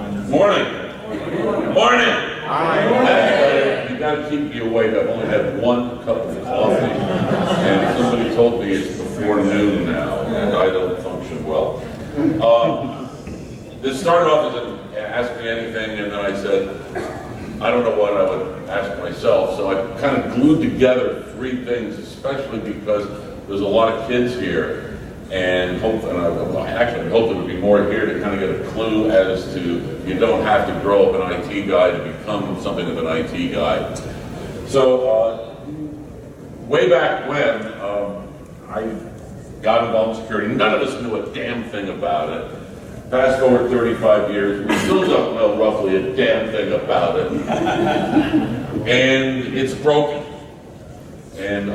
Morning. Morning. You got to keep me awake. I've only had one cup of coffee, and somebody told me it's before noon now, and I don't function well. This started off as an ask me anything, and then I said, I don't know what I would ask myself, so I kind of glued together three things, especially because there's a lot of kids here. And I hope there would be more here to kind of get a clue as to you don't have to grow up an IT guy to become something of an IT guy. So way back when I got involved in security, none of us knew a damn thing about it. Fast forward 35 years, we still don't know roughly a damn thing about it. And it's broken. And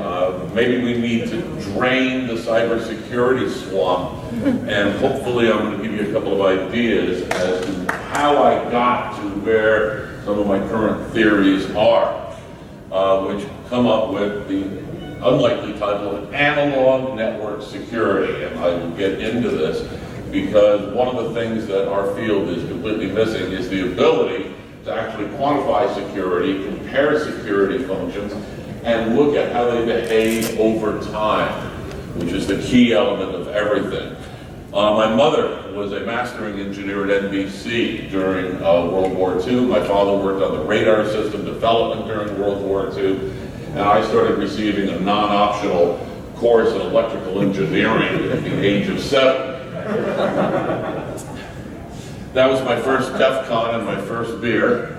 maybe we need to drain the cybersecurity swamp, and hopefully I'm going to give you a couple of ideas as to how I got to where some of my current theories are, which come up with the unlikely title of analog network security. And I will get into this because one of the things that our field is completely missing is the ability to actually quantify security, compare security functions, and look at how they behave over time, which is the key element of everything. My mother was a mastering engineer at NBC during World War II. My father worked on the radar system development during World War II, and I started receiving a non-optional course in electrical engineering at the age of 7. That was my first DEF CON and my first beer.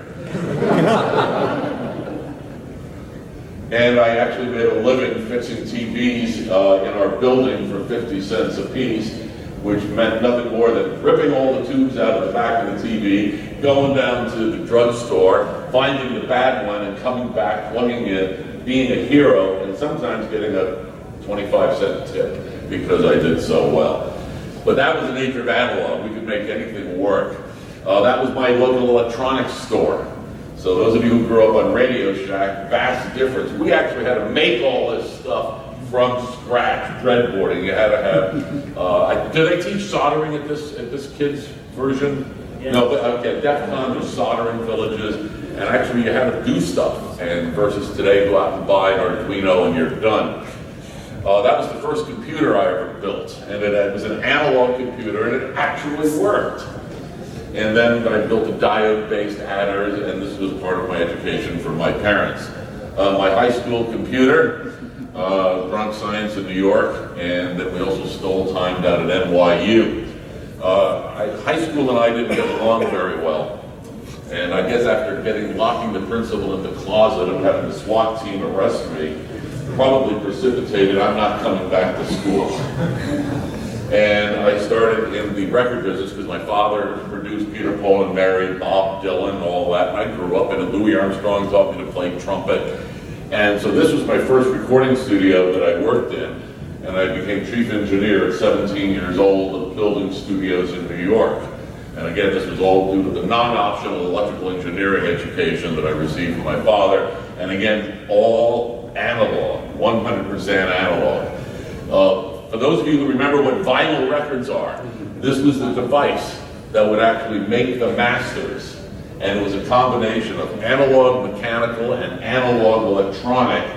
And I actually made a living fixing TVs in our building for 50 cents a piece, which meant nothing more than ripping all the tubes out of the back of the TV, going down to the drugstore, finding the bad one and coming back, plugging in, being a hero, and sometimes getting a 25-cent tip because I did so well. But that was the nature of analog. We could make anything work. That was my local electronics store. So those of you who grew up on Radio Shack, vast difference. We actually had to make all this stuff from scratch, breadboarding. You had to have, do they teach soldering at this kid's version? Yeah. No, but okay, DEF CON was soldering villages, and actually you had to do stuff, and versus today, go out and buy an Arduino and you're done. That was the first computer I ever built, and it was an analog computer, and it actually worked. And then I built a diode-based adders, and this was part of my education for my parents. My high school computer, Bronx Science in New York, and then we also stole time down at NYU. High school and I didn't get along very well. And I guess after locking the principal in the closet and having the SWAT team arrest me, probably precipitated I'm not coming back to school. And I started in the record business because my father produced Peter, Paul and Mary, Bob Dylan, all that. And I grew up in it. Louis Armstrong taught me to play trumpet. And so this was my first recording studio that I worked in. And I became chief engineer at 17 years old of building studios in New York. And again, this was all due to the non-optional electrical engineering education that I received from my father. And again, all analog, 100% analog. For those of you who remember what vinyl records are, this was the device that would actually make the masters. And it was a combination of analog mechanical and analog electronic.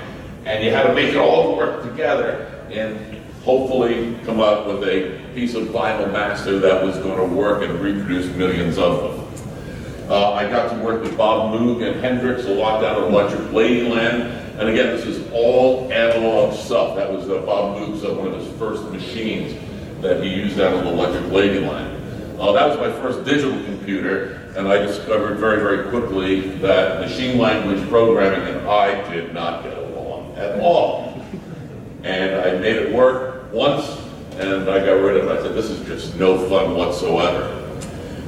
And you had to make it all work together and hopefully come up with a piece of vinyl master that was going to work and reproduce millions of them. I got to work with Bob Moog and Hendrix a lot down at Electric Ladyland. And again, this is all analog stuff. That was Bob Moog's one of his first machines that he used out of Electric Ladyland. That was my first digital computer, and I discovered very, very quickly that machine language programming and I did not get along at all. And I made it work once, and I got rid of it. I said, this is just no fun whatsoever.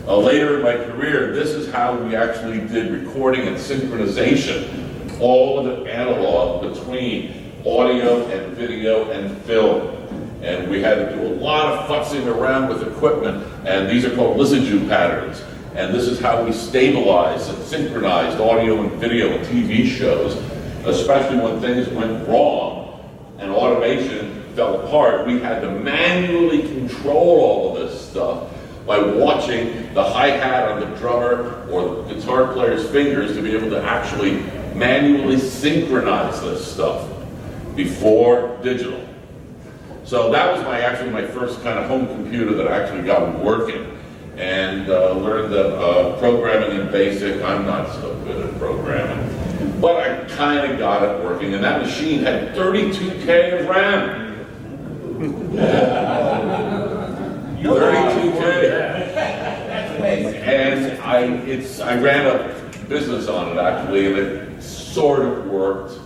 Later in my career, this is how we actually did recording and synchronization, all of the analog between audio and video and film. And we had to do a lot of futzing around with equipment, and these are called Lissajous patterns. And this is how we stabilized and synchronized audio and video and TV shows, especially when things went wrong and automation fell apart. We had to manually control all of this stuff by watching the hi-hat on the drummer or the guitar player's fingers to be able to actually manually synchronize this stuff before digital. So that was actually my first kind of home computer that I actually got working, and learned that programming in BASIC, I'm not so good at programming, but I kind of got it working, and that machine had 32K of RAM. 32K. And I ran a business on it actually, and it sort of worked.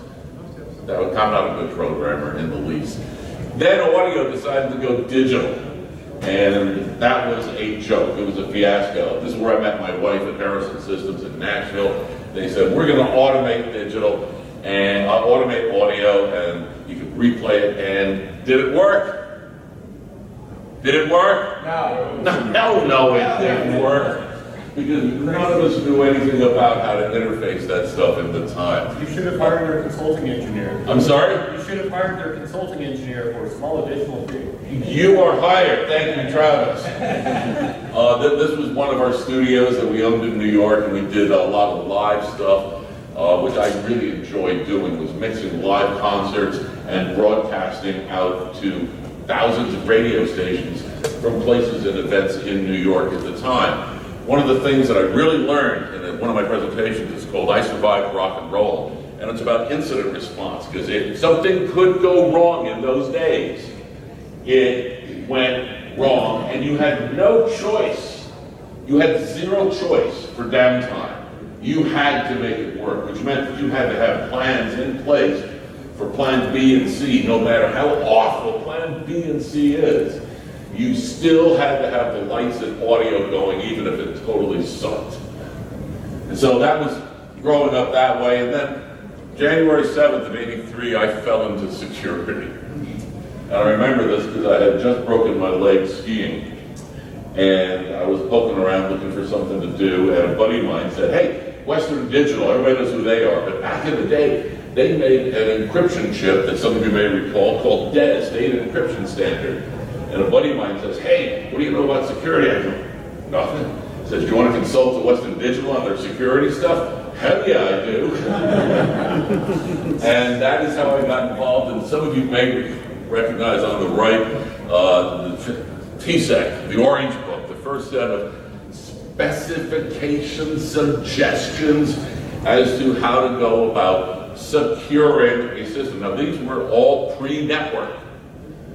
I'm not a good programmer in the least. Then audio decided to go digital, and that was a joke. It was a fiasco. This is where I met my wife at Harrison Systems in Nashville. They said, we're going to automate digital and automate audio, and you can replay it. And did it work? Did it work? No, it didn't work. Because none of us knew anything about how to interface that stuff at the time. You should have hired their consulting engineer. I'm sorry? You should have hired their consulting engineer for a small additional fee. You are hired. Thank you, Travis. This was one of our studios that we owned in New York, and we did a lot of live stuff, which I really enjoyed doing, was mixing live concerts and broadcasting out to thousands of radio stations from places and events in New York at the time. One of the things that I really learned in one of my presentations is called I Survived Rock and Roll, and it's about incident response, because if something could go wrong in those days, it went wrong, and you had no choice. You had zero choice for downtime. You had to make it work, which meant that you had to have plans in place for plan B and C, no matter how awful plan B and C is. You still had to have the lights and audio going, even if it totally sucked. And so that was growing up that way. And then January 7th of '83, I fell into security. And I remember this because I had just broken my leg skiing. And I was poking around looking for something to do. And a buddy of mine said, hey, Western Digital, everybody knows who they are. But back in the day, they made an encryption chip that some of you may recall called DES, Data Encryption Standard. And a buddy of mine says, hey, what do you know about security? I go, nothing. He says, do you want to consult with Western Digital on their security stuff? Hell yeah, I do. And that is how I got involved. And some of you may recognize on the right, the TSEC, the Orange Book, the first set of specifications, suggestions as to how to go about securing a system. Now, these were all pre-network.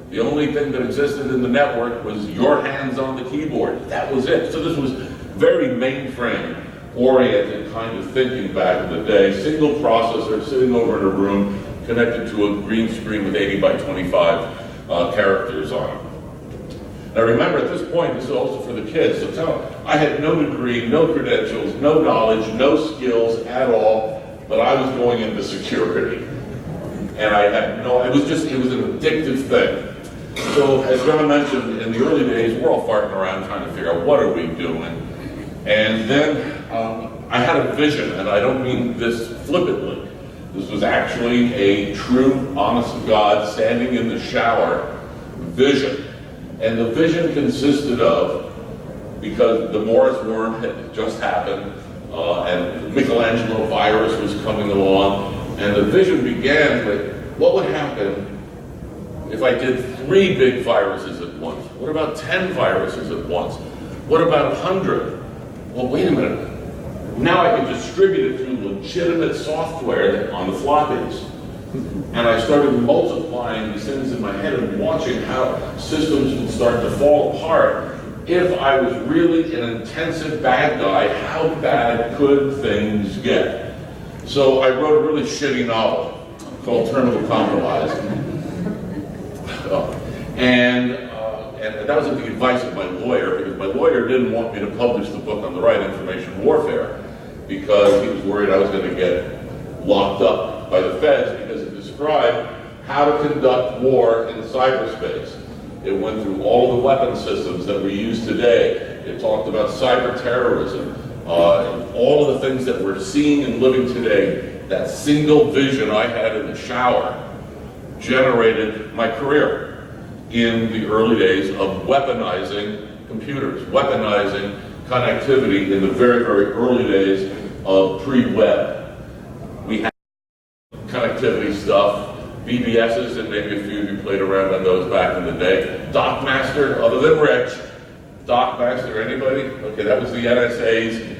The only thing that existed in the network was your hands on the keyboard. That was it. So this was very mainframe-oriented kind of thinking back in the day. Single processor sitting over in a room connected to a green screen with 80 by 25 characters on it. Now remember, at this point, this is also for the kids. So I had no degree, no credentials, no knowledge, no skills at all, but I was going into security. And I had it was an addictive thing. So as John mentioned, in the early days, we're all farting around trying to figure out what are we doing. And then I had a vision, and I don't mean this flippantly. This was actually a true, honest to God, standing in the shower vision. And the vision consisted of, because the Morris worm had just happened, and the Michelangelo virus was coming along, and the vision began with, what would happen if I did 3 big viruses at once? What about 10 viruses at once? What about 100? Well, wait a minute. Now I can distribute it through legitimate software on the floppies. And I started multiplying these things in my head and watching how systems would start to fall apart. If I was really an intensive bad guy, how bad could things get? So I wrote a really shitty novel called Terminal Compromise. And that was at the advice of my lawyer, because my lawyer didn't want me to publish the book on the right, Information Warfare, because he was worried I was going to get locked up by the feds, because it described how to conduct war in cyberspace. It went through all the weapon systems that we use today. It talked about cyber terrorism, and all of the things that we're seeing and living today. That single vision I had in the shower generated my career in the early days of weaponizing computers, weaponizing connectivity in the very, very early days of pre-web. We had connectivity stuff, BBSs, and maybe a few of you played around on those back in the day. DocMaster, other than Rich. DocMaster, anybody? Okay, that was the NSA's.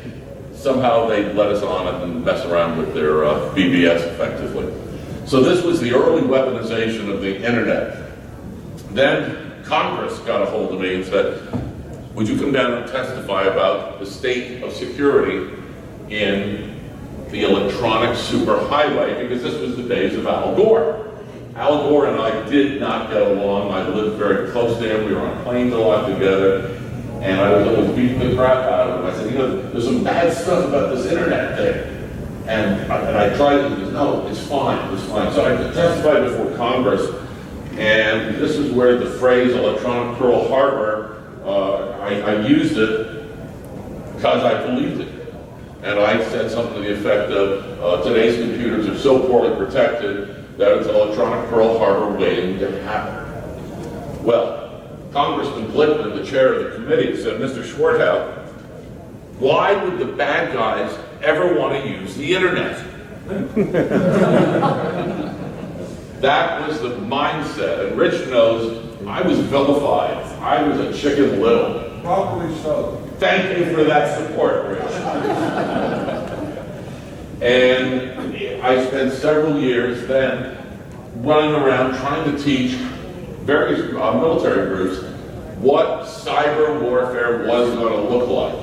Somehow they let us on it and mess around with their BBS effectively. So this was the early weaponization of the internet. Then Congress got a hold of me and said, would you come down and testify about the state of security in the electronic superhighway, because this was the days of Al Gore. Al Gore and I did not get along. I lived very close to him. We were on planes a lot together. And I was always beating the crap out of him. I said, you know, there's some bad stuff about this internet thing. And I tried it, and he goes, no, it's fine, it's fine. So I testified before Congress, and this is where the phrase electronic Pearl Harbor, I used it because I believed it. And I said something to the effect of, today's computers are so poorly protected that it's electronic Pearl Harbor waiting to happen. Well, Congressman Blitman, the chair of the committee, said, Mr. Schwartau, why would the bad guys ever want to use the internet? That was the mindset, and Rich knows I was vilified. I was a chicken little. Probably so. Thank you for that support, Rich. And I spent several years then running around trying to teach various military groups what cyber warfare was going to look like.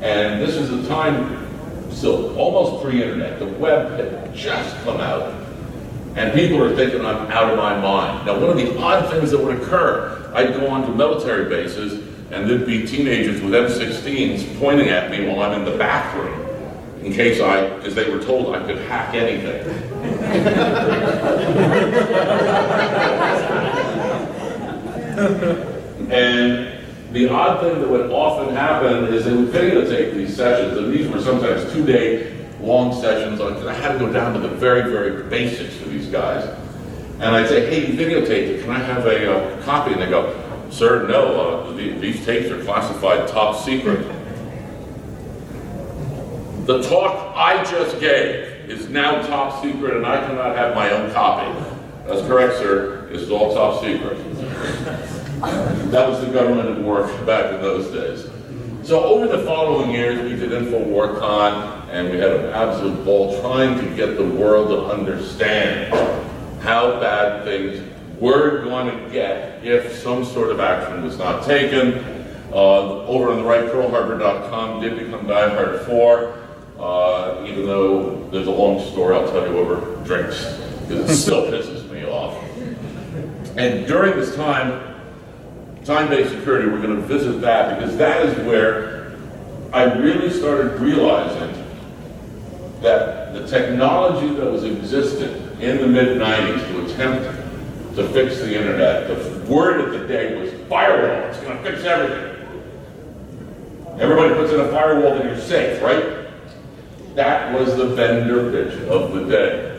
And this is a time, still almost pre-internet. The web had just come out. And people are thinking I'm out of my mind. Now, one of the odd things that would occur, I'd go onto military bases and there'd be teenagers with M16s pointing at me while I'm in the bathroom in case because they were told I could hack anything. And the odd thing that would often happen is they would videotape these sessions, and these were sometimes 2-day long sessions. I had to go down to the very, very basics for these guys. And I'd say, hey, you videotaped it, can I have a copy? And they go, sir, no, these tapes are classified top secret. The talk I just gave is now top secret, and I cannot have my own copy. That's correct, sir. This is all top secret. That was the government at work back in those days. So over the following years, we did InfoWarCon, and we had an absolute ball trying to get the world to understand how bad things were going to get if some sort of action was not taken. Over on the right, PearlHarbor.com did become Die Hard 4, even though there's a long story I'll tell you over drinks, because it still pisses me off. And during this time, Time-Based Security, we're going to visit that, because that is where I really started realizing that the technology that was existing in the mid-90s to attempt to fix the internet, the word of the day was firewall. It's going to fix everything. Everybody puts in a firewall and you're safe, right? That was the vendor pitch of the day.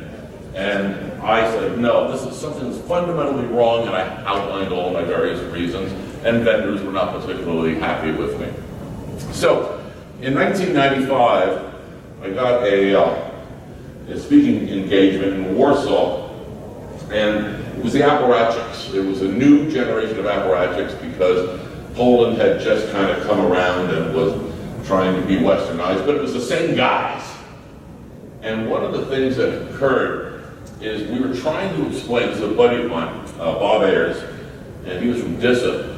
And I said, no, this is something that's fundamentally wrong, and I outlined all my various reasons, and vendors were not particularly happy with me. So, in 1995, I got a speaking engagement in Warsaw, and it was the apparatchiks. It was a new generation of apparatchiks because Poland had just kind of come around and was trying to be westernized, but it was the same guys. And one of the things that occurred is we were trying to explain, this is a buddy of mine, Bob Ayers, and he was from DISA,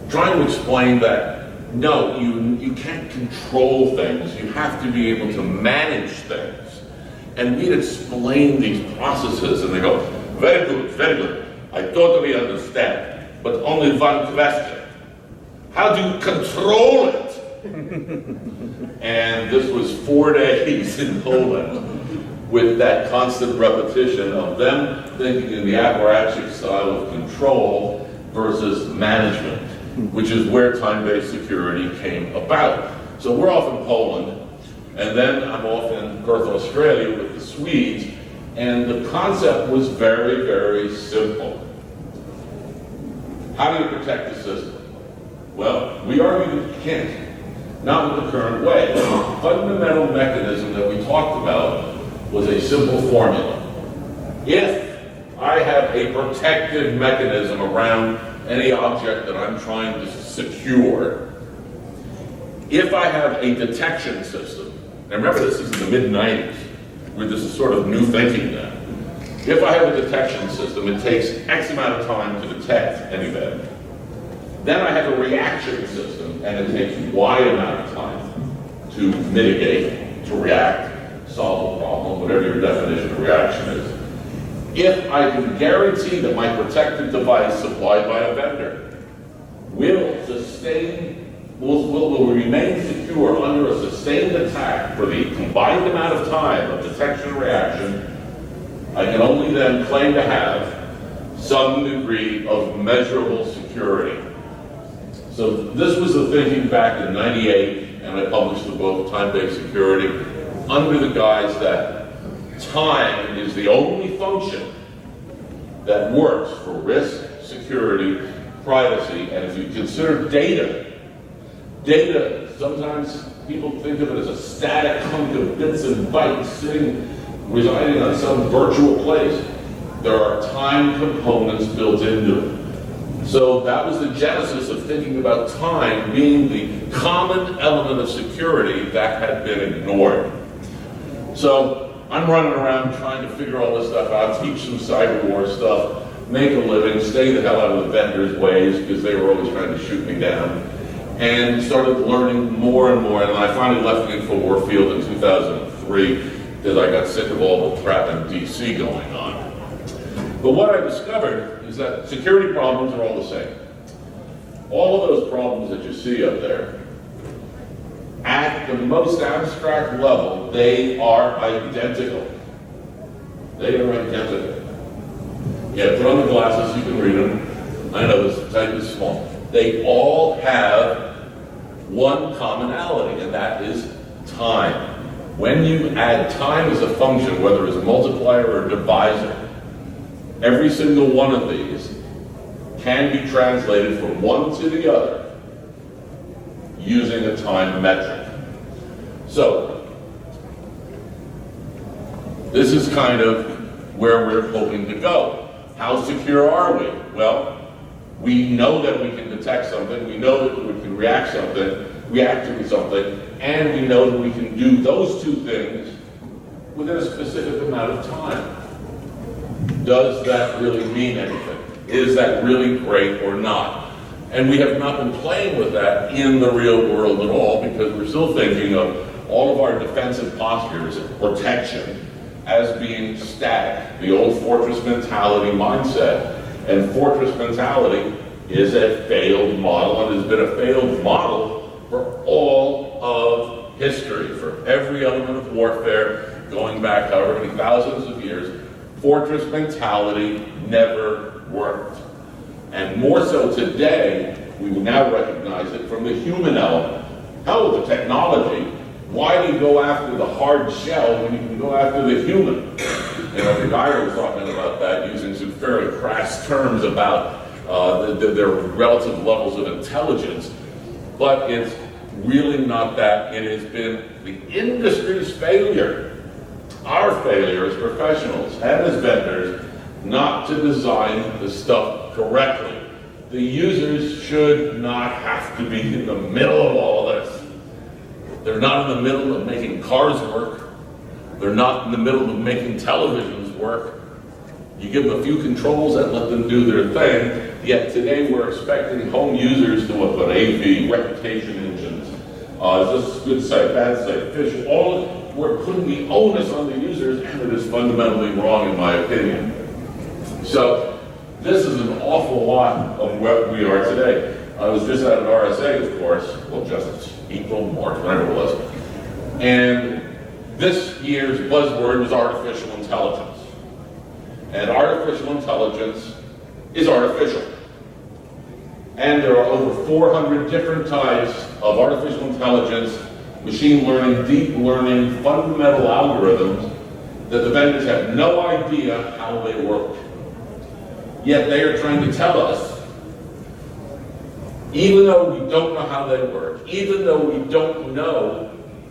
trying to explain that, no, you can't control things, you have to be able to manage things. And we'd explain these processes, and they go, very good, I totally understand, but only one question. How do you control it? And this was 4 days in Poland, with that constant repetition of them thinking in the apparatchik style of control versus management, which is where time-based security came about. So we're off in Poland, and then I'm off in Perth, Australia with the Swedes, and the concept was very, very simple. How do you protect the system? Well, we argue that you can't. Not with the current way. The fundamental mechanism that we talked about was a simple formula. If I have a protective mechanism around any object that I'm trying to secure, if I have a detection system, and remember this is in the mid-90s, where this is sort of new thinking now. If I have a detection system, it takes X amount of time to detect any event. Then I have a reaction system, and it takes Y amount of time to mitigate, to react, solve a problem, whatever your definition of reaction is. If I can guarantee that my protective device supplied by a vendor will remain secure under a sustained attack for the combined amount of time of detection and reaction, I can only then claim to have some degree of measurable security. So this was the thinking back in '98, and I published the book, Time-Based Security, under the guise that time is the only function that works for risk, security, privacy, and if you consider data, sometimes people think of it as a static hunk of bits and bytes residing on some virtual place. There are time components built into it. So that was the genesis of thinking about time being the common element of security that had been ignored. So I'm running around trying to figure all this stuff out, teach some cyber war stuff, make a living, stay the hell out of the vendors' ways because they were always trying to shoot me down, and started learning more and more. And I finally left the InfoWar field in 2003 because I got sick of all the crap in DC going on. But what I discovered is that security problems are all the same. All of those problems that you see up there, at the most abstract level, they are identical. They are identical. Yeah, put on the glasses, you can read them. I know this type is small. They all have one commonality, and that is time. When you add time as a function, whether it's a multiplier or a divisor, every single one of these can be translated from one to the other using a time metric. So, this is kind of where we're hoping to go. How secure are we? Well, we know that we can detect something, we know that we can react to something, and we know that we can do those two things within a specific amount of time. Does that really mean anything? Is that really great or not? And we have not been playing with that in the real world at all because we're still thinking of all of our defensive postures of protection as being static, the old fortress mentality mindset. And fortress mentality is a failed model and has been a failed model for all of history, for every element of warfare going back however many thousands of years. Fortress mentality never worked. And more so today, we now recognize it from the human element. Hell with the technology. Why do you go after the hard shell when you can go after the human? You know, the guy was talking about that using some fairly crass terms about their relative levels of intelligence, but it's really not that. It has been the industry's failure, our failure as professionals and as vendors, not to design the stuff correctly. The users should not have to be in the middle of all of this. They're not in the middle of making cars work. They're not in the middle of making televisions work. You give them a few controls and let them do their thing, yet today we're expecting home users to put AV, reputation engines, is this good site, bad site, fish, we're putting the onus on the users, and it is fundamentally wrong in my opinion. So this is an awful lot of what we are today. I was just at an RSA, of course, well, just April, March, whatever it was, and this year's buzzword was artificial intelligence. And artificial intelligence is artificial. And there are over 400 different types of artificial intelligence, machine learning, deep learning, fundamental algorithms that the vendors have no idea how they work. Yet they are trying to tell us even though we don't know how they work, even though we don't know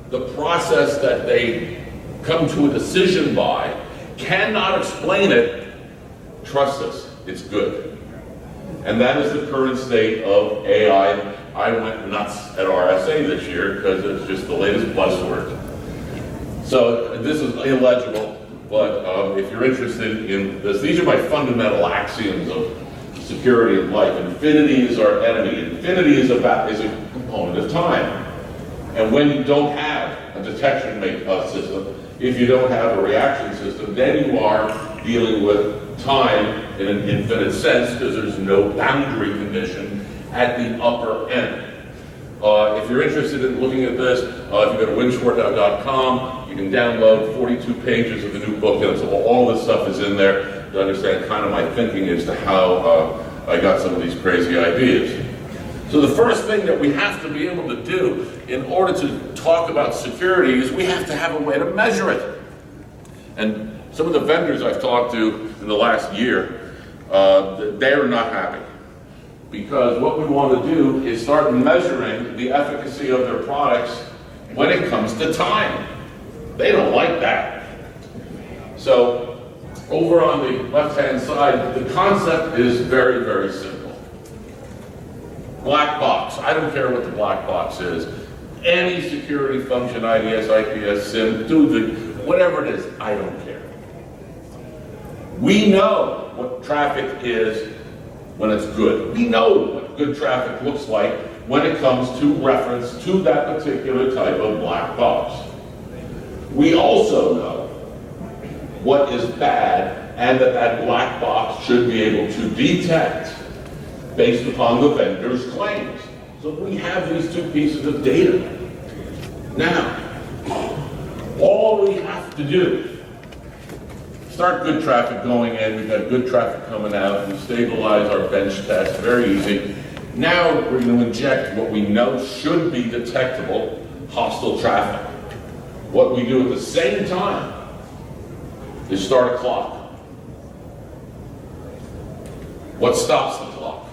the process that they come to a decision by, cannot explain it, trust us, it's good. And that is the current state of AI. I went nuts at RSA this year because it's just the latest buzzword. So this is illegible, but if you're interested in this, these are my fundamental axioms of security of life. Infinity is our enemy. Infinity is a component of time. And when you don't have a detection system, if you don't have a reaction system, then you are dealing with time in an infinite sense because there's no boundary condition at the upper end. If you're interested in looking at this, if you go to winnschwartau.com, you can download 42 pages of the new book, and so all this stuff is in there to understand kind of my thinking as to how I got some of these crazy ideas. So the first thing that we have to be able to do in order to talk about security is we have to have a way to measure it. And some of the vendors I've talked to in the last year, they are not happy. Because what we want to do is start measuring the efficacy of their products when it comes to time. They don't like that. So over on the left-hand side, the concept is very, very simple. Black box. I don't care what the black box is. Any security function, IDS, IPS, SIM, whatever it is, I don't care. We know what traffic is when it's good. We know what good traffic looks like when it comes to reference to that particular type of black box. We also know what is bad and that black box should be able to detect based upon the vendor's claims. So we have these two pieces of data. Now, all we have to do, start good traffic going in, we've got good traffic coming out, we stabilize our bench test, very easy. Now we're going to inject what we know should be detectable hostile traffic. What we do at the same time is start a clock. What stops the clock?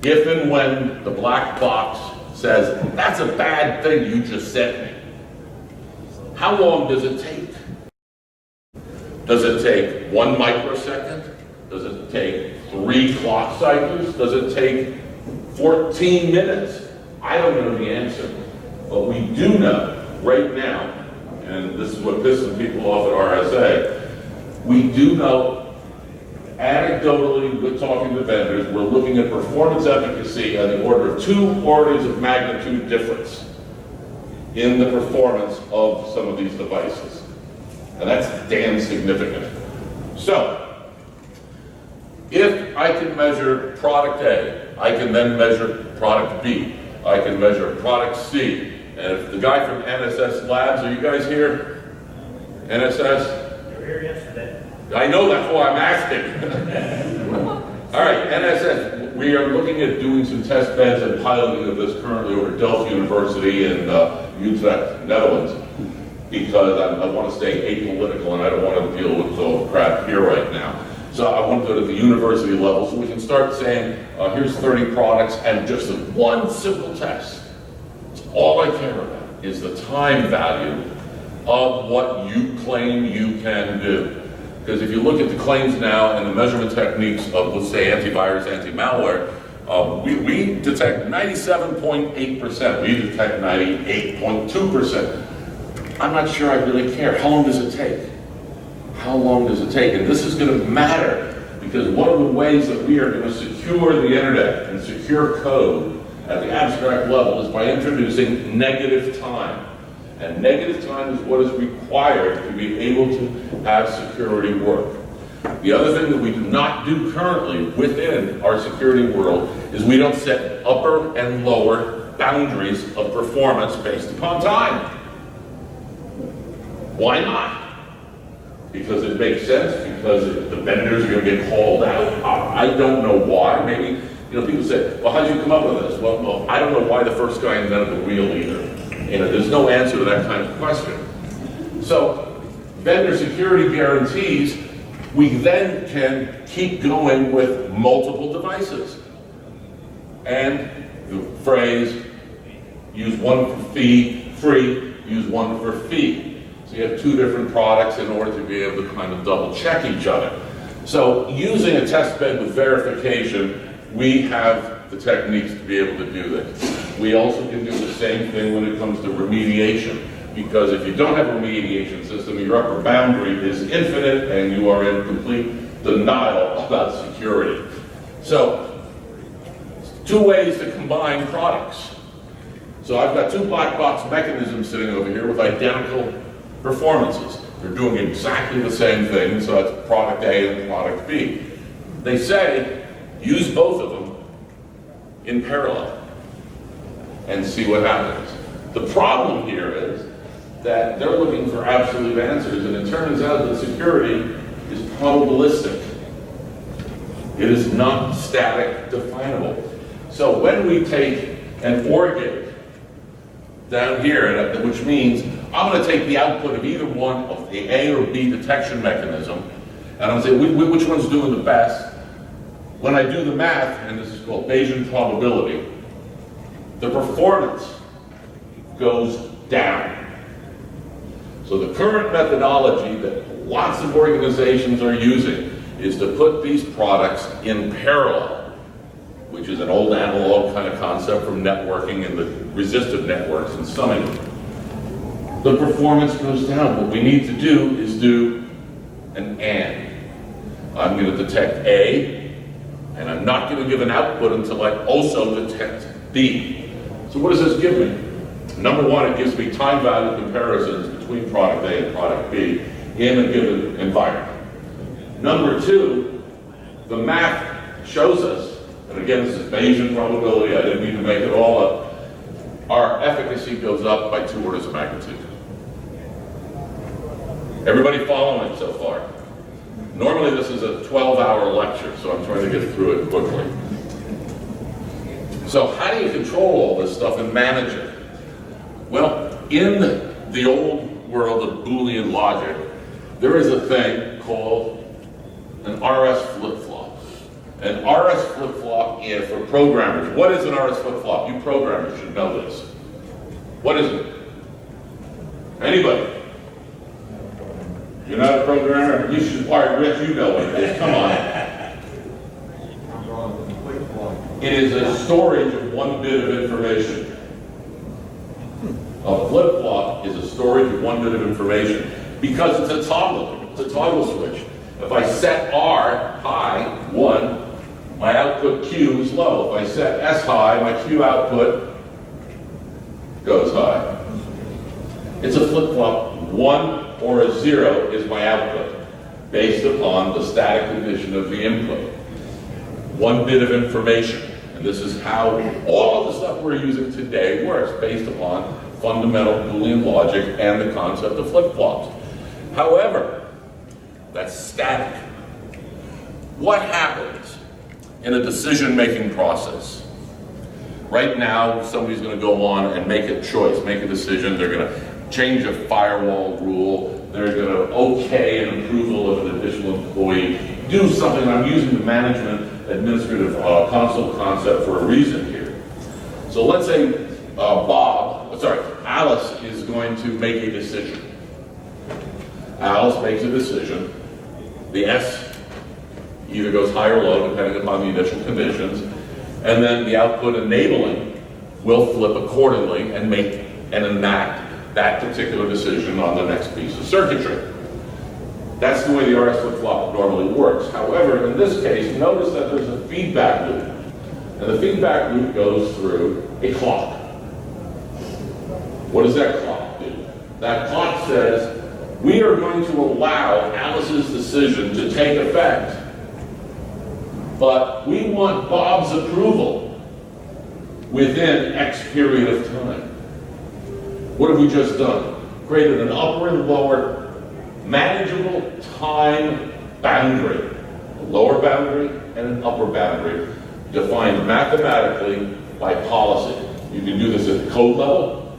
If and when the black box says, that's a bad thing you just sent me. How long does it take? Does it take 1 microsecond? Does it take 3 clock cycles? Does it take 14 minutes? I don't know the answer. But we do know right now, and this is what pisses people off at RSA, we do know anecdotally with talking to vendors, we're looking at performance efficacy on the order of 2 orders of magnitude difference in the performance of some of these devices. And that's damn significant. So, if I can measure product A, I can then measure product B. I can measure product C. And if the guy from NSS Labs, are you guys here? NSS? You were here yesterday. I know, that's why I'm asking. All right, NSS, we are looking at doing some test beds and piloting of this currently over at Delft University in Utrecht, Netherlands, because I want to stay apolitical and I don't want to deal with all the crap here right now. So I want to go to the university level so we can start saying, here's 30 products and just one simple test. All I care about is the time value of what you claim you can do. Because if you look at the claims now and the measurement techniques of, let's say, antivirus, anti-malware, we detect 97.8%. We detect 98.2%. I'm not sure I really care. How long does it take? How long does it take? And this is going to matter because one of the ways that we are going to secure the internet and secure code at the abstract level is by introducing negative time. And negative time is what is required to be able to have security work. The other thing that we do not do currently within our security world is we don't set upper and lower boundaries of performance based upon time. Why not? Because it makes sense, because the vendors are going to get called out. I don't know why. Maybe, people say, well, how'd you come up with this? Well, I don't know why the first guy invented the wheel either. There's no answer to that kind of question. So, vendor security guarantees, we then can keep going with multiple devices. and the phrase, use one for free, use one for fee. So you have two different products in order to be able to kind of double check each other. So using a test bed with verification, we have the techniques to be able to do this. We also can do the same thing when it comes to remediation, because if you don't have a remediation system, your upper boundary is infinite and you are in complete denial about security. So, two ways to combine products. So I've got two black box mechanisms sitting over here with identical performances. They're doing exactly the same thing, so that's product A and product B. They say, use both of them in parallel and see what happens. The problem here is that they're looking for absolute answers, and it turns out that security is probabilistic. It is not static definable. So when we take an OR gate down here, which means I'm going to take the output of either one of the A or B detection mechanism, and I'm going to say which one's doing the best. When I do the math, and this is called Bayesian probability, the performance goes down. So the current methodology that lots of organizations are using is to put these products in parallel, which is an old analog kind of concept from networking and the resistive networks and summing. The performance goes down. What we need to do is do an AND. I'm going to detect A, and I'm not going to give an output until I also detect B. So what does this give me? Number one, it gives me time value comparisons between product A and product B in a given environment. Number two, the math shows us, and again, this is Bayesian probability, I didn't mean to make it all up, our efficacy goes up by 2 orders of magnitude. Everybody following so far? Normally this is a 12-hour lecture, so I'm trying to get through it quickly. So how do you control all this stuff and manage it? Well, in the old world of Boolean logic, there is a thing called an RS flip-flop. An RS flip-flop is for programmers. What is an RS flip-flop? You programmers should know this. What is it? Anybody? You're not a programmer? You should, all right, Rich, you know what it is. Come on. It is a storage of one bit of information. A flip-flop is a storage of one bit of information because it's a toggle. It's a toggle switch. If I set R high, 1, my output Q is low. If I set S high, my Q output goes high. It's a flip-flop. 1 or a 0 is my output based upon the static condition of the input. One bit of information. And this is how all of the stuff we're using today works, based upon fundamental Boolean logic and the concept of flip-flops. However, that's static. What happens in a decision-making process? Right now, somebody's going to go on and make a choice, make a decision. They're going to change a firewall rule. They're going to okay an approval of an additional employee. Do something. I'm using the management administrative console concept for a reason here. So let's say Alice is going to make a decision. Alice makes a decision. The S either goes high or low depending upon the initial conditions, and then the output enabling will flip accordingly and make and enact that particular decision on the next piece of circuitry. That's the way the RS flip-flop normally works. However, in this case, notice that there's a feedback loop. And the feedback loop goes through a clock. What does that clock do? That clock says, we are going to allow Alice's decision to take effect, but we want Bob's approval within X period of time. What have we just done? Created an upper and lower manageable time boundary. A lower boundary and an upper boundary defined mathematically by policy. You can do this at the code level.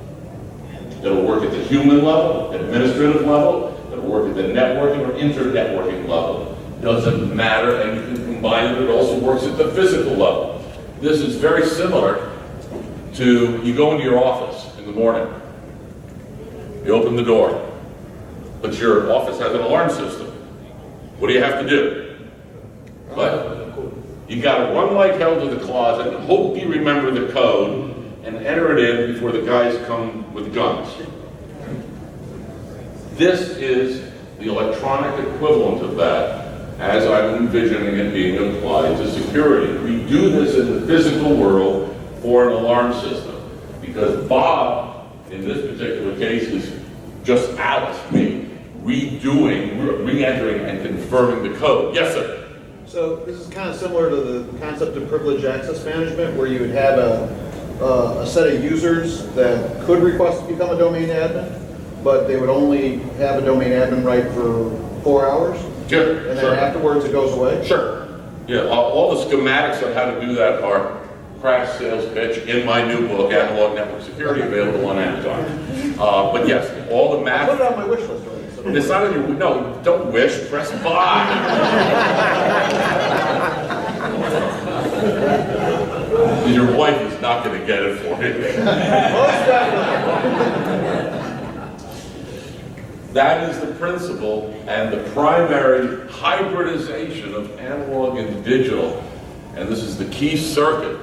It'll work at the human level, administrative level. It'll work at the networking or inter-networking level. Doesn't matter, and you can combine it. It also works at the physical level. This is very similar to, you go into your office in the morning, you open the door, but your office has an alarm system. What do you have to do? What? You gotta run like hell to the closet and hope you remember the code and enter it in before the guys come with guns. This is the electronic equivalent of that as I'm envisioning it being applied to security. We do this in the physical world for an alarm system because Bob, in this particular case, is just Alice, me, re-entering and confirming the code. Yes, sir? So this is kind of similar to the concept of privileged access management, where you would have a set of users that could request to become a domain admin, but they would only have a domain admin right for 4 hours. Sure. And then afterwards it goes away? Sure. Yeah, all the schematics on how to do that are crash sales pitch in my new book, Analog Network Security, available on Amazon. But yes, all the I math. put it on my wish list already. So It's not on your, no, don't wish, press buy. Your wife is not going to get it for you. Most definitely. That is the principle and the primary hybridization of analog and digital. And this is the key circuit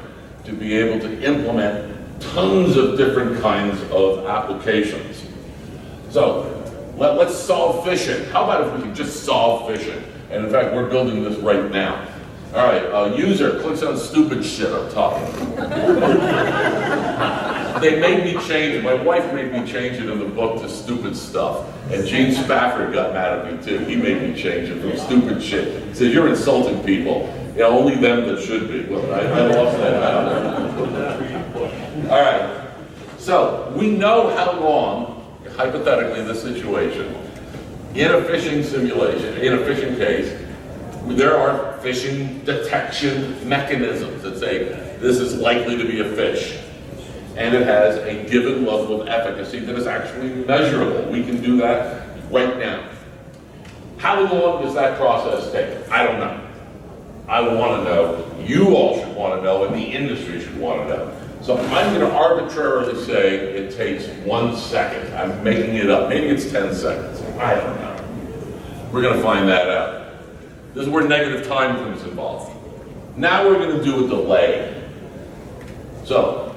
to be able to implement tons of different kinds of applications. So let's solve phishing. How about if we can just solve phishing? And in fact, we're building this right now. All right, a user clicks on stupid shit up top. They made me change it. My wife made me change it in the book to stupid stuff. And Gene Spafford got mad at me too. He made me change it from stupid shit. He said, you're insulting people. You know, only them that should be. Well, I lost that battle. All right. So we know how long, hypothetically, in this situation, in a phishing simulation, in a phishing case, there are phishing detection mechanisms that say this is likely to be a phish. And it has a given level of efficacy that is actually measurable. We can do that right now. How long does that process take? I don't know. I want to know. You all should want to know, and the industry should want to know. So I'm going to arbitrarily say it takes 1 second. I'm making it up. Maybe it's 10 seconds. I don't know. We're going to find that out. This is where negative time comes involved. Now we're going to do a delay. So,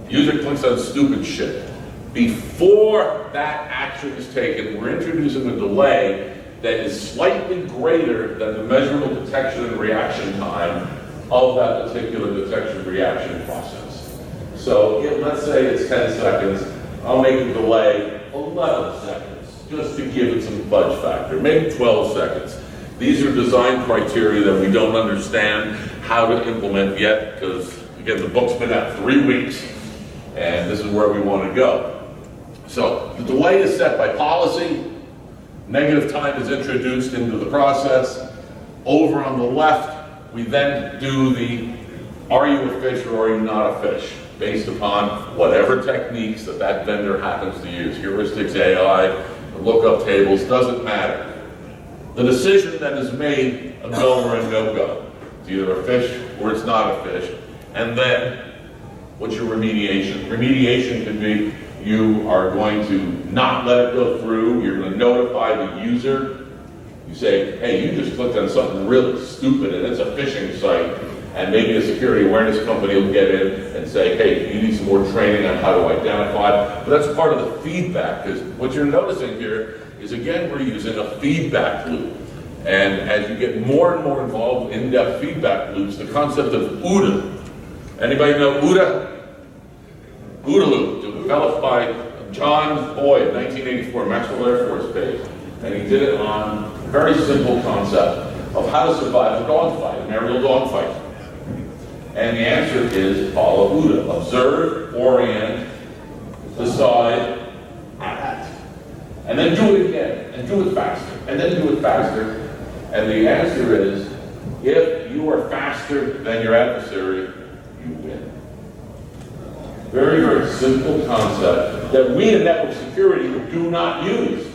user clicks on stupid shit. Before that action is taken, we're introducing a delay that is slightly greater than the measurable detection and reaction time of that particular detection reaction process. So let's say it's 10 seconds, I'll make the delay 11 seconds, just to give it some fudge factor, maybe 12 seconds. These are design criteria that we don't understand how to implement yet, because again, the book's been out 3 weeks, and this is where we want to go. So the delay is set by policy. Negative time is introduced into the process. Over on the left, we then do the, are you a fish or are you not a fish? Based upon whatever techniques that vendor happens to use. Heuristics, AI, lookup tables, doesn't matter. The decision that is made, a go or a no-go. It's either a fish or it's not a fish. And then, what's your remediation? Remediation can be, you are going to not let it go through, you're going to notify the user. You say, hey, you just clicked on something really stupid and it's a phishing site. And maybe a security awareness company will get in and say, hey, you need some more training on how to identify. But that's part of the feedback, because what you're noticing here is, again, we're using a feedback loop. And as you get more and more involved in in-depth feedback loops, the concept of OODA. Anybody know OODA? OODA loop, developed by John Boyd, 1984, Maxwell Air Force Base. And he did it on a very simple concept of how to survive a dogfight, an aerial dogfight. And the answer is follow OODA. Observe, orient, decide, act. And then do it again, and do it faster, and then do it faster. And the answer is, if you are faster than your adversary, you win. Very, very simple concept that we in network security do not use.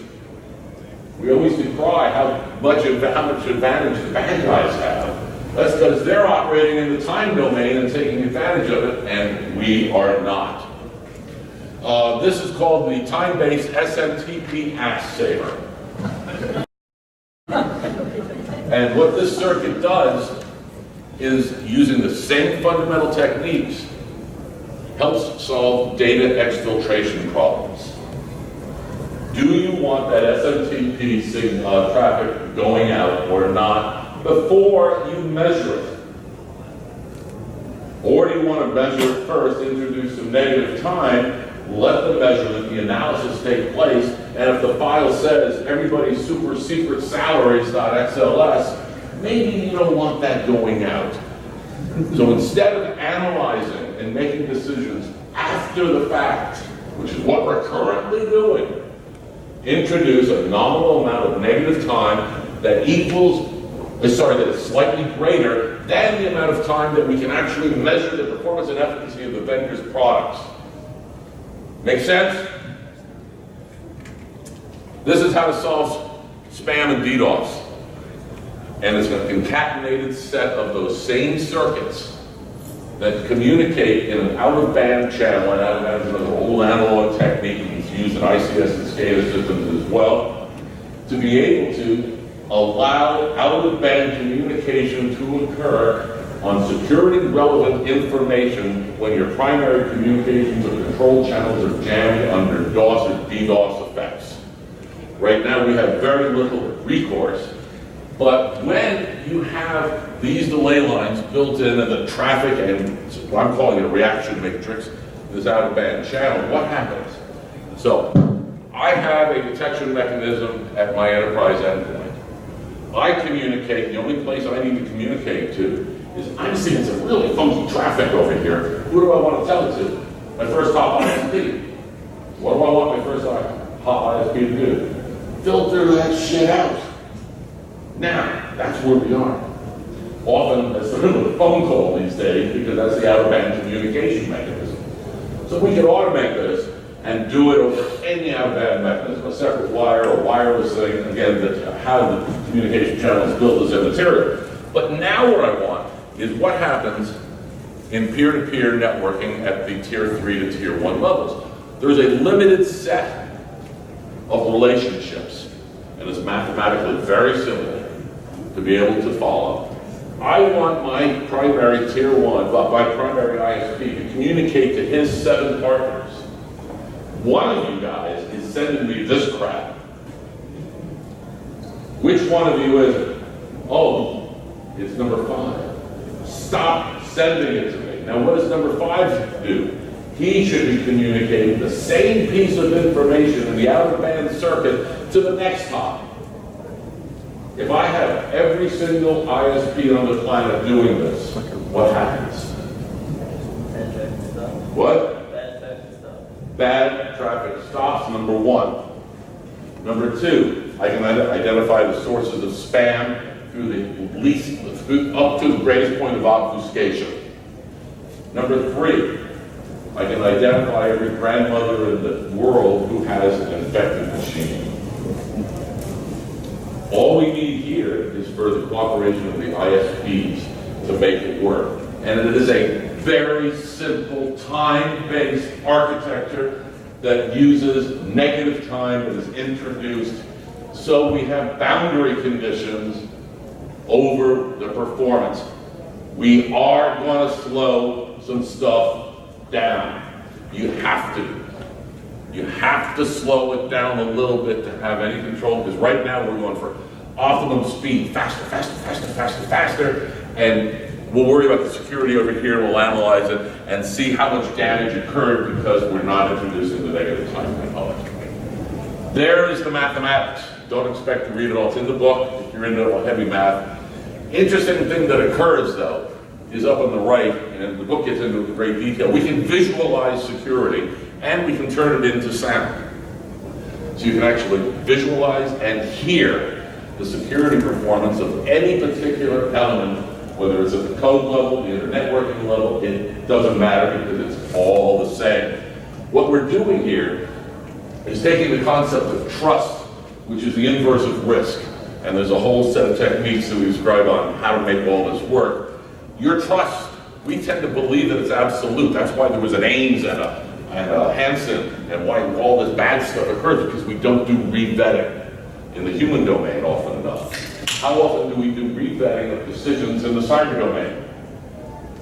We always decry how much advantage the bad guys have. That's because they're operating in the time domain and taking advantage of it, and we are not. This is called the time-based SMTP ass saver. And what this circuit does is, using the same fundamental techniques, helps solve data exfiltration problems. Do you want that SMTP traffic going out or not before you measure it? Or do you want to measure it first, introduce some negative time, let the measurement, the analysis take place, and if the file says everybody's super secret salaries.xls, maybe you don't want that going out. So instead of analyzing and making decisions after the fact, which is what we're currently doing, introduce a nominal amount of negative time that that is slightly greater than the amount of time that we can actually measure the performance and efficacy of the vendor's products. Make sense? This is how to solve spam and DDoS. And it's a concatenated set of those same circuits that communicate in an out-of-band channel, and out-of-band is an old analog technique that's used in ICS and SCADA systems as well, to be able to allow out-of-band communication to occur on security-relevant information when your primary communications or control channels are jammed under DOS or DDoS effects. Right now we have very little recourse, but when you have these delay lines built in and the traffic and what I'm calling a reaction matrix, this out-of-band channel, what happens? So I have a detection mechanism at my enterprise endpoint. I communicate, the only place I need to communicate to is I'm seeing some really funky traffic over here. Who do I want to tell it to? My first hop ISP. What do I want my first hop ISP to do? Filter that shit out. Now, that's where we are. Often, it's sort of a phone call these days because that's the out-of-band communication mechanism. So we can automate this and do it over any out-of-band mechanism, a separate wire or wireless thing, again, how the communication channel is built is immaterial. But now what I want is what happens in peer-to-peer networking at the tier 3 to tier 1 levels. There's a limited set of relationships, and it's mathematically very simple to be able to follow. I want my primary tier 1, my primary ISP to communicate to his 7 partners. One of you guys is sending me this crap. Which one of you is it? Oh, it's number 5. Stop sending it to me. Now what does number 5 do? He should be communicating the same piece of information in the out-of-band circuit to the next hop. If I have every single ISP on the planet doing this, what happens? What? Bad traffic stops, number 1. Number 2, I can identify the sources of spam through up to the greatest point of obfuscation. Number 3, I can identify every grandmother in the world who has an infected machine. All we need here is for the cooperation of the ISPs to make it work. And it is a very simple time-based architecture that uses negative time that is introduced so we have boundary conditions over the performance. We are going to slow some stuff down. You have to. You have to slow it down a little bit to have any control, because right now we're going for optimum speed, faster, faster, faster, faster, faster, and we'll worry about the security over here, we'll analyze it, and see how much damage occurred because we're not introducing the negative time component. There is the mathematics. Don't expect to read it all. It's in the book if you're into heavy math. Interesting thing that occurs, though, is up on the right, and the book gets into great detail. We can visualize security, and we can turn it into sound. So you can actually visualize and hear the security performance of any particular element, whether it's at the code level, the networking level, it doesn't matter because it's all the same. What we're doing here is taking the concept of trust, which is the inverse of risk, and there's a whole set of techniques that we describe on how to make all this work. Your trust, we tend to believe that it's absolute. That's why there was an Ames and a Hansen, and why all this bad stuff occurs, because we don't do re-vetting in the human domain often enough. How often do we do re-vetting of decisions in the cyber domain?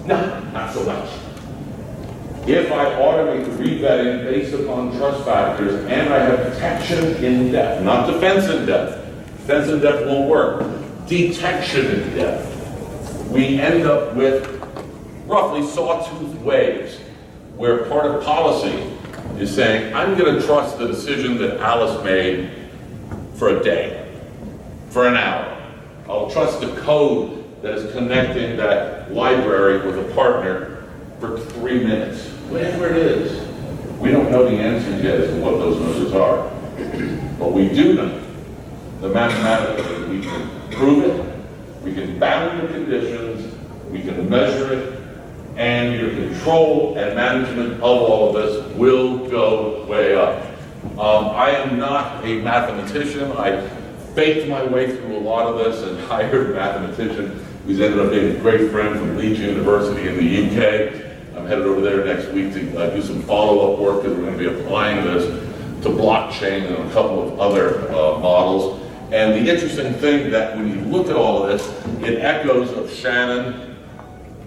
No, not so much. If I automate the re-vetting based upon trust factors and I have detection in depth, not defense in depth. Defense in depth won't work. Detection in depth. We end up with roughly sawtooth waves where part of policy is saying, I'm going to trust the decision that Alice made for a day, for an hour. I'll trust the code that is connecting that library with a partner for 3 minutes. Whatever it is. We don't know the answers yet as to what those numbers are. But we do know that mathematically we can prove it, we can bound the conditions, we can measure it, and your control and management of all of this will go way up. I am not a mathematician. I faked my way through a lot of this and hired a mathematician who's ended up being a great friend from Leeds University in the UK. I'm headed over there next week to do some follow-up work, because we're going to be applying this to blockchain and a couple of other models. And the interesting thing that when you look at all of this, it echoes of Shannon.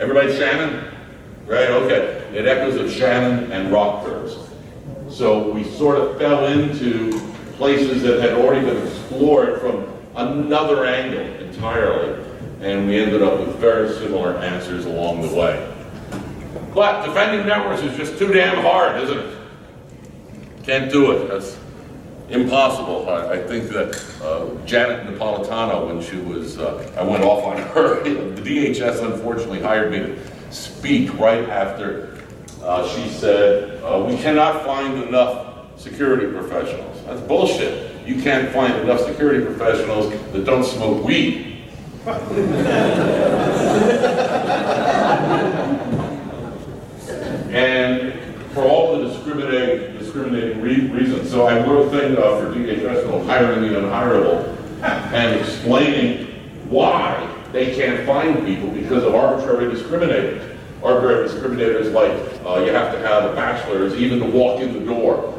Everybody Shannon? Right, okay. It echoes of Shannon and rock curves. So we sort of fell into places that had already been explored from another angle entirely. And we ended up with very similar answers along the way. But defending networks is just too damn hard, isn't it? Can't do it. That's impossible. I think that Janet Napolitano, when she was, I went off on her, the DHS unfortunately hired me to speak right after she said, we cannot find enough security professionals. That's bullshit. You can't find enough security professionals that don't smoke weed. And for all the discriminating reasons. So I wrote a thing for DHS called Hiring the Unhireable, and explaining why they can't find people because of arbitrary discriminators. Arbitrary discriminators like you have to have a bachelor's even to walk in the door.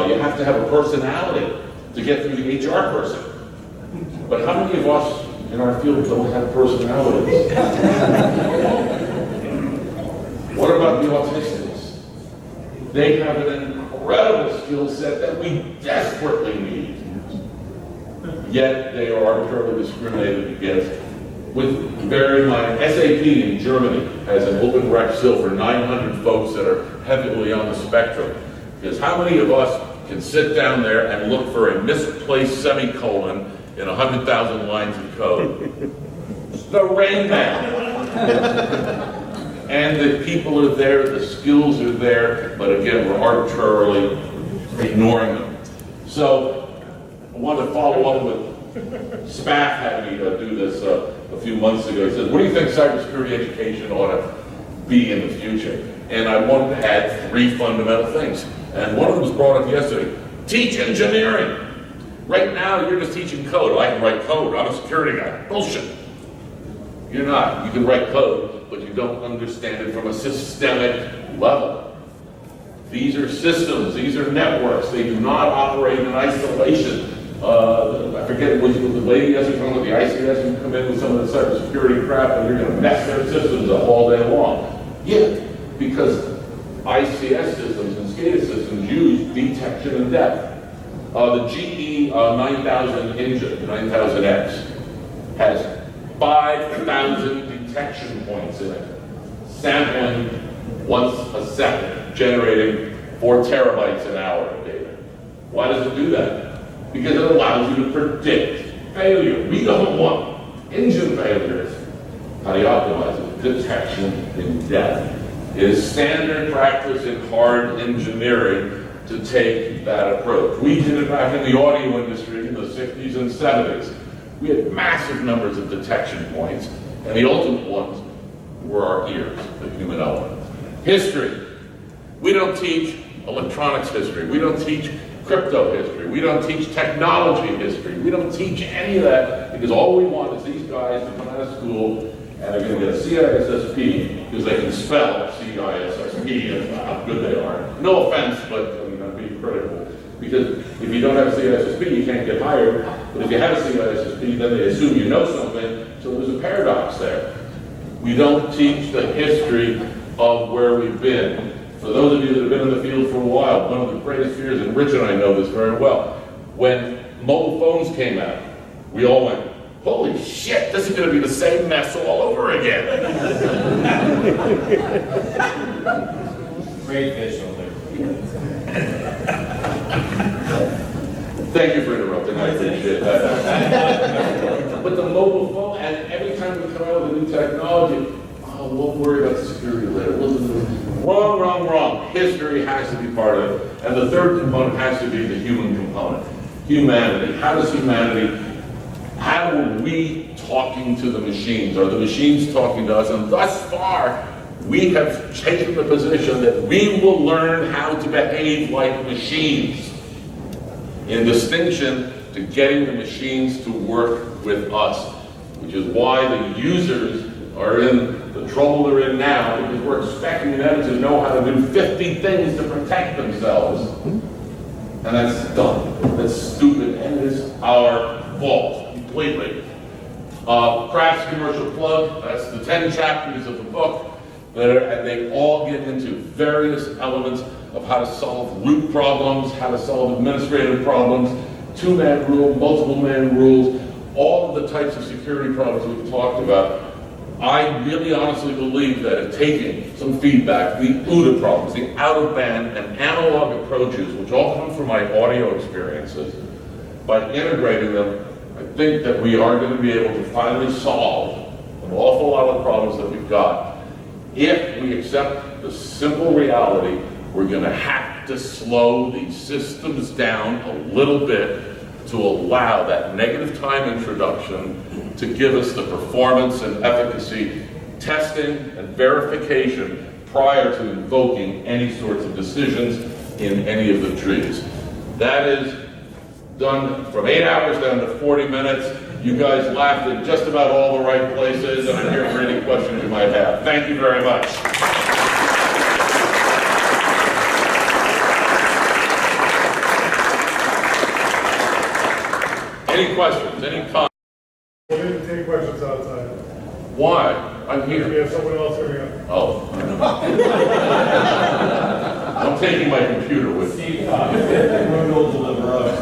You have to have a personality to get through the HR person. But how many of us in our field don't have personalities? What about the autistics? They have an incredible skill set that we desperately need. Yet they are arbitrarily discriminated against with very minor. SAP in Germany has an open rec still for 900 folks that are heavily on the spectrum. Because how many of us can sit down there and look for a misplaced semicolon in 100,000 lines of code? It's the Rain Man. And the people are there, the skills are there, but again, we're arbitrarily ignoring them. So I want to follow up with, SPAC had me do this a few months ago. He said, what do you think cybersecurity education ought to be in the future? And I wanted to add 3 fundamental things. And one of them was brought up yesterday. Teach engineering. Right now, you're just teaching code. I can write code. I'm a security guy. Bullshit. You're not. You can write code, but you don't understand it from a systemic level. These are systems. These are networks. They do not operate in isolation. I forget which was the lady yesterday talking about the ICS who come in with some of the cybersecurity crap and you're going to mess their systems up all day long. Yeah, because ICS systems and SCADA systems use detection in depth. The GE 9000 engine, the 9000X, has 5,000 detection points in it, sampling once a second, generating 4 terabytes an hour of data. Why does it do that? Because it allows you to predict failure. We don't want engine failures. How do you optimize it? Detection in depth. It is standard practice in hard engineering to take that approach. We did it back in the audio industry in the 60s and 70s. We had massive numbers of detection points, and the ultimate ones were our ears, the human element. History. We don't teach electronics history. We don't teach crypto history. We don't teach technology history. We don't teach any of that because all we want is these guys to come out of school and they're going to get a CISSP because they can spell CISSP and how good they are. No offense, but I mean, I'm being critical. Because if you don't have a CISSP, you can't get hired. But if you have a CISSP, then they assume you know something. So there's a paradox there. We don't teach the history of where we've been. For those of you that have been in the field for a while, one of the greatest fears, and Rich and I know this very well, when mobile phones came out, we all went, holy shit, this is going to be the same mess all over again. Great visual there. Thank you for interrupting, I appreciate that. But the mobile phone, and every time we come out with a new technology, oh, we'll worry about security later. Wrong, wrong, wrong. History has to be part of it. And the third component has to be the human component. Humanity. How are we talking to the machines? Are the machines talking to us? And thus far, we have taken the position that we will learn how to behave like machines, in distinction to getting the machines to work with us, which is why the users are in the trouble they're in now, because we're expecting them to know how to do 50 things to protect themselves. And that's dumb. That's stupid, and it is our fault, completely. Craft's commercial plug, that's the 10 chapters of the book, and they all get into various elements of how to solve root problems, how to solve administrative problems, two-man rule, multiple-man rules, all of the types of security problems we've talked about. I really honestly believe that in taking some feedback, the OODA problems, the out-of-band and analog approaches, which all come from my audio experiences, by integrating them, I think that we are going to be able to finally solve an awful lot of problems that we've got. If we accept the simple reality, we're going to have to slow these systems down a little bit to allow that negative time introduction to give us the performance and efficacy testing and verification prior to invoking any sorts of decisions in any of the trees. That is done from 8 hours down to 40 minutes. You guys laughed in just about all the right places, and I'm here for any questions you might have. Thank you very much. Any questions? Any comments? We didn't take questions outside. Why? I'm We here. have someone else coming up. Oh. I'm taking my computer with me. Steve, will deliver us.